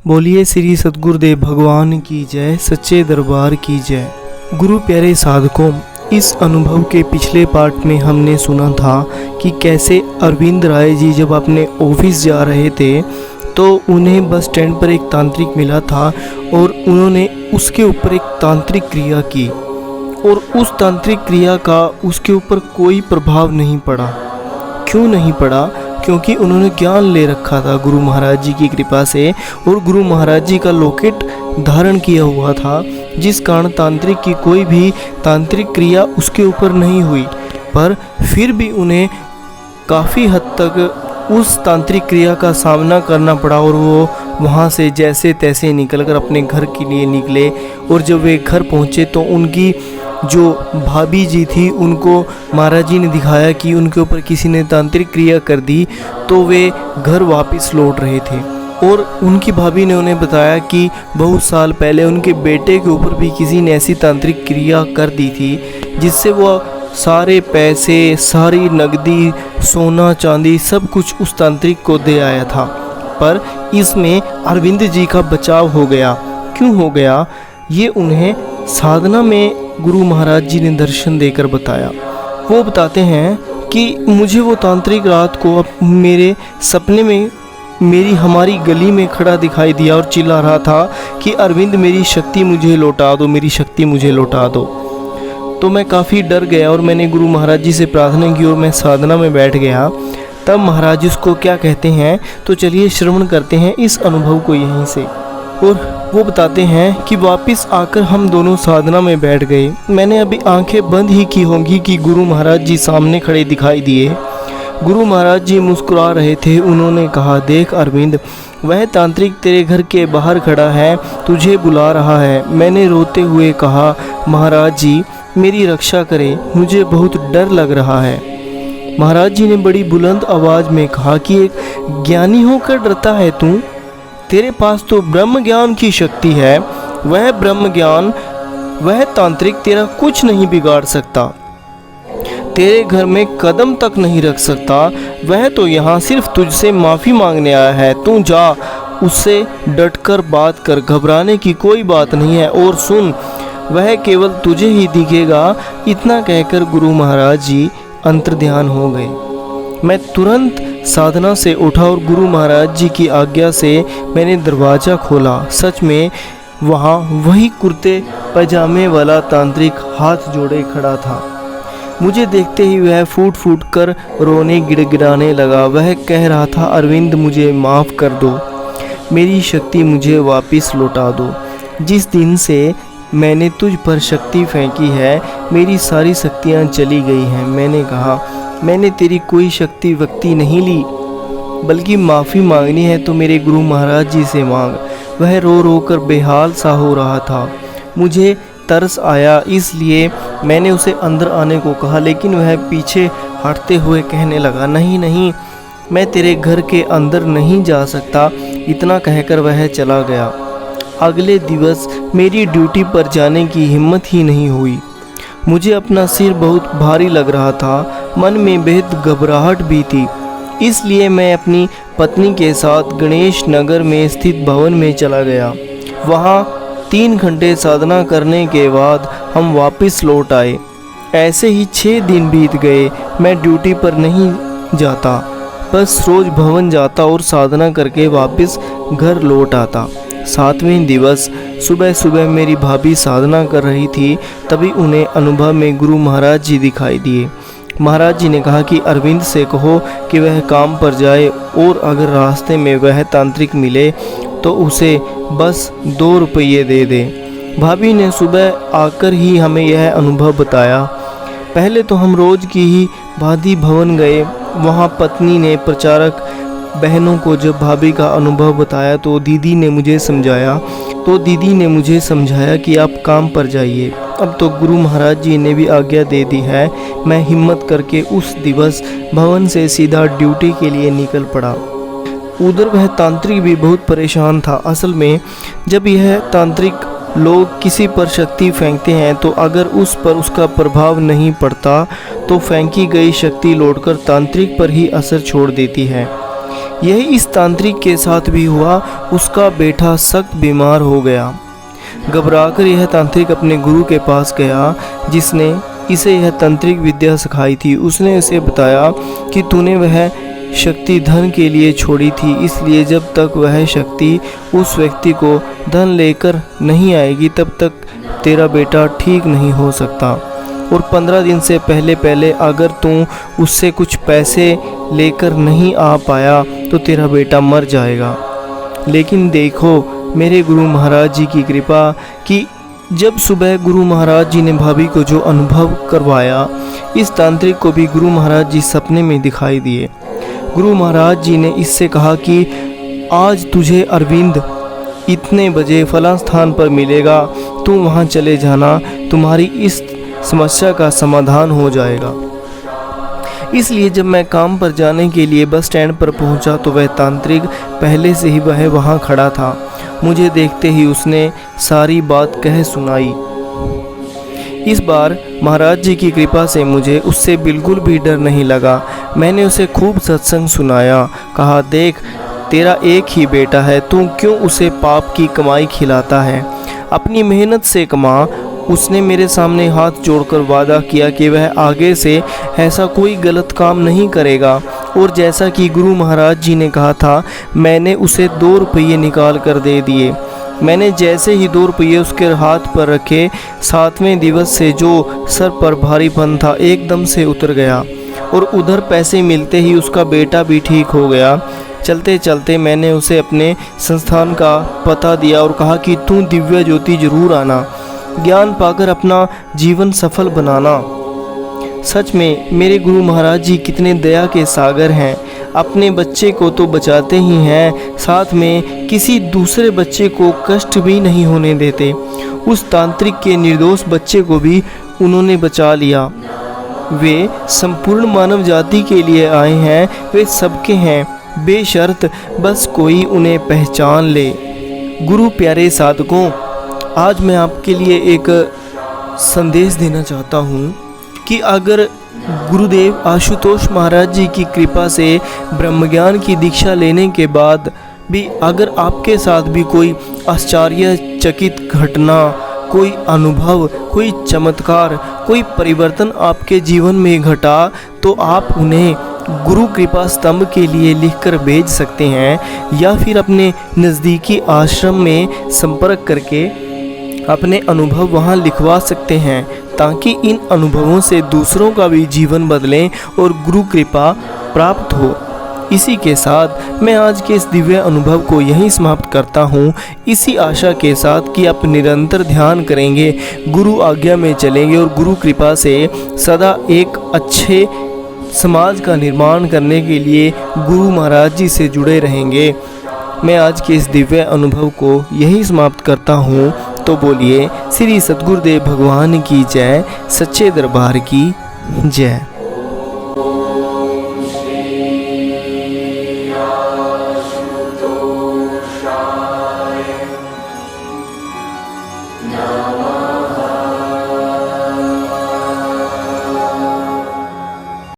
बोलिए श्री सद्गुरुदेव भगवान की जय, सच्चे दरबार की जय। गुरु प्यारे साधकों, इस अनुभव के पिछले पार्ट में हमने सुना था कि कैसे अरविंद राय जी जब अपने ऑफिस जा रहे थे तो उन्हें बस स्टैंड पर एक तांत्रिक मिला था और उन्होंने उसके ऊपर एक तांत्रिक क्रिया की और उस तांत्रिक क्रिया का उसके ऊपर कोई प्रभाव नहीं पड़ा। क्यों नहीं पड़ा? क्योंकि उन्होंने ज्ञान ले रखा था गुरु महाराज जी की कृपा से और गुरु महाराज जी का लॉकेट धारण किया हुआ था, जिस कारण तांत्रिक की कोई भी तांत्रिक क्रिया उसके ऊपर नहीं हुई। पर फिर भी उन्हें काफ़ी हद तक उस तांत्रिक क्रिया का सामना करना पड़ा और वो वहाँ से जैसे तैसे निकलकर अपने घर के लिए निकले। और जब वे घर पहुँचे तो उनकी जो भाभी जी थी उनको महाराज जी ने दिखाया कि उनके ऊपर किसी ने तांत्रिक क्रिया कर दी, तो वे घर वापस लौट रहे थे और उनकी भाभी ने उन्हें बताया कि बहुत साल पहले उनके बेटे के ऊपर भी किसी ने ऐसी तांत्रिक क्रिया कर दी थी, जिससे वो सारे पैसे, सारी नकदी, सोना चांदी सब कुछ उस तांत्रिक को दे आया था। पर इसमें अरविंद जी का बचाव हो गया। क्यों हो गया? ये उन्हें साधना में गुरु महाराज जी ने दर्शन देकर बताया। वो बताते हैं कि मुझे वो तांत्रिक रात को मेरे सपने में हमारी गली में खड़ा दिखाई दिया और चिल्ला रहा था कि अरविंद मेरी शक्ति मुझे लौटा दो, मेरी शक्ति मुझे लौटा दो। तो मैं काफ़ी डर गया और मैंने गुरु महाराज जी से प्रार्थना की और मैं साधना में बैठ गया। तब महाराज जी उसको क्या कहते हैं, तो चलिए श्रवण करते हैं इस अनुभव को यहीं से। और वो बताते हैं कि वापस आकर हम दोनों साधना में बैठ गए। मैंने अभी आंखें बंद ही की होंगी कि गुरु महाराज जी सामने खड़े दिखाई दिए। गुरु महाराज जी मुस्कुरा रहे थे। उन्होंने कहा, देख अरविंद, वह तांत्रिक तेरे घर के बाहर खड़ा है, तुझे बुला रहा है। मैंने रोते हुए कहा, महाराज जी मेरी रक्षा करें, मुझे बहुत डर लग रहा है। महाराज जी ने बड़ी बुलंद आवाज़ में कहा कि एक ज्ञानी होकर डरता है तू? तेरे पास तो ब्रह्म ज्ञान की शक्ति है। वह ब्रह्म ज्ञान, वह तांत्रिक तेरा कुछ नहीं बिगाड़ सकता, तेरे घर में कदम तक नहीं रख सकता। वह तो यहाँ सिर्फ तुझसे माफ़ी मांगने आया है। तू जा, उससे डटकर बात कर, घबराने की कोई बात नहीं है। और सुन, वह केवल तुझे ही दिखेगा। इतना कहकर गुरु महाराज जी अंतर्ध्यान हो गए। मैं तुरंत साधना से उठा और गुरु महाराज जी की आज्ञा से मैंने दरवाज़ा खोला। सच में वहाँ वही कुर्ते पजामे वाला तांत्रिक हाथ जोड़े खड़ा था। मुझे देखते ही वह फूट फूट कर रोने गिड़गिड़ाने लगा। वह कह रहा था, अरविंद मुझे माफ़ कर दो, मेरी शक्ति मुझे वापस लौटा दो। जिस दिन से मैंने तुझ पर शक्ति फेंकी है, मेरी सारी शक्तियाँ चली गई हैं। मैंने कहा, मैंने तेरी कोई शक्ति वक्ति नहीं ली, बल्कि माफ़ी मांगनी है तो मेरे गुरु महाराज जी से मांग। वह रो रो कर बेहाल सा हो रहा था। मुझे तरस आया, इसलिए मैंने उसे अंदर आने को कहा, लेकिन वह पीछे हटते हुए कहने लगा, नहीं नहीं, मैं तेरे घर के अंदर नहीं जा सकता। इतना कहकर वह चला गया। अगले दिवस मेरी ड्यूटी पर जाने की हिम्मत ही नहीं हुई। मुझे अपना सिर बहुत भारी लग रहा था, मन में बेहद घबराहट भी थी। इसलिए मैं अपनी पत्नी के साथ गणेश नगर में स्थित भवन में चला गया। वहाँ 3 घंटे साधना करने के बाद हम वापस लौट आए। ऐसे ही 6 दिन बीत गए। मैं ड्यूटी पर नहीं जाता, बस रोज़ भवन जाता और साधना करके वापस घर लौट आता। 7वें दिवस सुबह सुबह मेरी भाभी साधना कर रही थी, तभी उन्हें अनुभव में गुरु महाराज जी दिखाई दिए। महाराज जी ने कहा कि अरविंद से कहो कि वह काम पर जाए और अगर रास्ते में वह तांत्रिक मिले तो उसे बस 2 रुपये दे दे। भाभी ने सुबह आकर ही हमें यह अनुभव बताया। पहले तो हम रोज़ की ही भांति भवन गए। वहाँ पत्नी ने प्रचारक बहनों को जब भाभी का अनुभव बताया तो दीदी ने मुझे समझाया कि आप काम पर जाइए। अब तो गुरु महाराज जी ने भी आज्ञा दे दी है। मैं हिम्मत करके उस दिवस भवन से सीधा ड्यूटी के लिए निकल पड़ा। उधर वह तांत्रिक भी बहुत परेशान था। असल में जब यह तांत्रिक लोग किसी पर शक्ति फेंकते हैं तो अगर उस पर उसका प्रभाव नहीं पड़ता तो फेंकी गई शक्ति लौटकर तांत्रिक पर ही असर छोड़ देती है। यही इस तांत्रिक के साथ भी हुआ। उसका बेटा सख्त बीमार हो गया। घबराकर यह तांत्रिक अपने गुरु के पास गया जिसने इसे यह तांत्रिक विद्या सिखाई थी। उसने उसे बताया कि तूने वह शक्ति धन के लिए छोड़ी थी, इसलिए जब तक वह शक्ति उस व्यक्ति को धन लेकर नहीं आएगी तब तक तेरा बेटा ठीक नहीं हो सकता। और 15 दिन से पहले अगर तू उससे कुछ पैसे लेकर नहीं आ पाया तो तेरा बेटा मर जाएगा। लेकिन देखो मेरे गुरु महाराज जी की कृपा कि जब सुबह गुरु महाराज जी ने भाभी को जो अनुभव करवाया, इस तांत्रिक को भी गुरु महाराज जी सपने में दिखाई दिए। गुरु महाराज जी ने इससे कहा कि आज तुझे अरविंद इतने बजे फलां स्थान पर मिलेगा, तू वहाँ चले जाना, तुम्हारी इस समस्या का समाधान हो जाएगा। इसलिए जब मैं काम पर जाने के लिए बस स्टैंड पर पहुंचा तो वह तांत्रिक पहले से ही वह वहाँ खड़ा था। मुझे देखते ही उसने सारी बात कह सुनाई। इस बार महाराज जी की कृपा से मुझे उससे बिल्कुल भी डर नहीं लगा। मैंने उसे खूब सत्संग सुनाया। कहा, देख तेरा एक ही बेटा है, तू क्यों उसे पाप की कमाई खिलाता है? अपनी मेहनत से कमा। उसने मेरे सामने हाथ जोड़कर वादा किया कि वह आगे से ऐसा कोई गलत काम नहीं करेगा। और जैसा कि गुरु महाराज जी ने कहा था, मैंने उसे 2 रुपये निकाल कर दे दिए। मैंने जैसे ही 2 रुपये उसके हाथ पर रखे, 7वें दिवस से जो सर पर भारीपन था एकदम से उतर गया और उधर पैसे मिलते ही उसका बेटा भी ठीक हो गया। चलते चलते मैंने उसे अपने संस्थान का पता दिया और कहा कि तू दिव्य ज्योति जरूर आना, ज्ञान पाकर अपना जीवन सफल बनाना। सच में मेरे गुरु महाराज जी कितने दया के सागर हैं। अपने बच्चे को तो बचाते ही हैं, साथ में किसी दूसरे बच्चे को कष्ट भी नहीं होने देते। उस तांत्रिक के निर्दोष बच्चे को भी उन्होंने बचा लिया। वे संपूर्ण मानव जाति के लिए आए हैं, वे सबके हैं बेशर्त, बस कोई उन्हें पहचान ले। गुरु प्यारे साधकों, आज मैं आपके लिए एक संदेश देना चाहता हूँ कि अगर गुरुदेव आशुतोष महाराज जी की कृपा से ब्रह्मज्ञान की दीक्षा लेने के बाद भी अगर आपके साथ भी कोई आश्चर्यचकित घटना, कोई अनुभव, कोई चमत्कार, कोई परिवर्तन आपके जीवन में घटा, तो आप उन्हें गुरु कृपा स्तंभ के लिए लिखकर भेज सकते हैं या फिर अपने नज़दीकी आश्रम में संपर्क करके अपने अनुभव वहां लिखवा सकते हैं, ताकि इन अनुभवों से दूसरों का भी जीवन बदलें और गुरु कृपा प्राप्त हो। इसी के साथ मैं आज के इस दिव्य अनुभव को यहीं समाप्त करता हूँ, इसी आशा के साथ कि आप निरंतर ध्यान करेंगे, गुरु आज्ञा में चलेंगे और गुरु कृपा से सदा एक अच्छे समाज का निर्माण करने के लिए गुरु महाराज जी से जुड़े रहेंगे। मैं आज के इस दिव्य अनुभव को यही समाप्त करता हूँ। तो बोलिए श्री सद्गुरुदेव भगवान की जय, सच्चे दरबार की जय।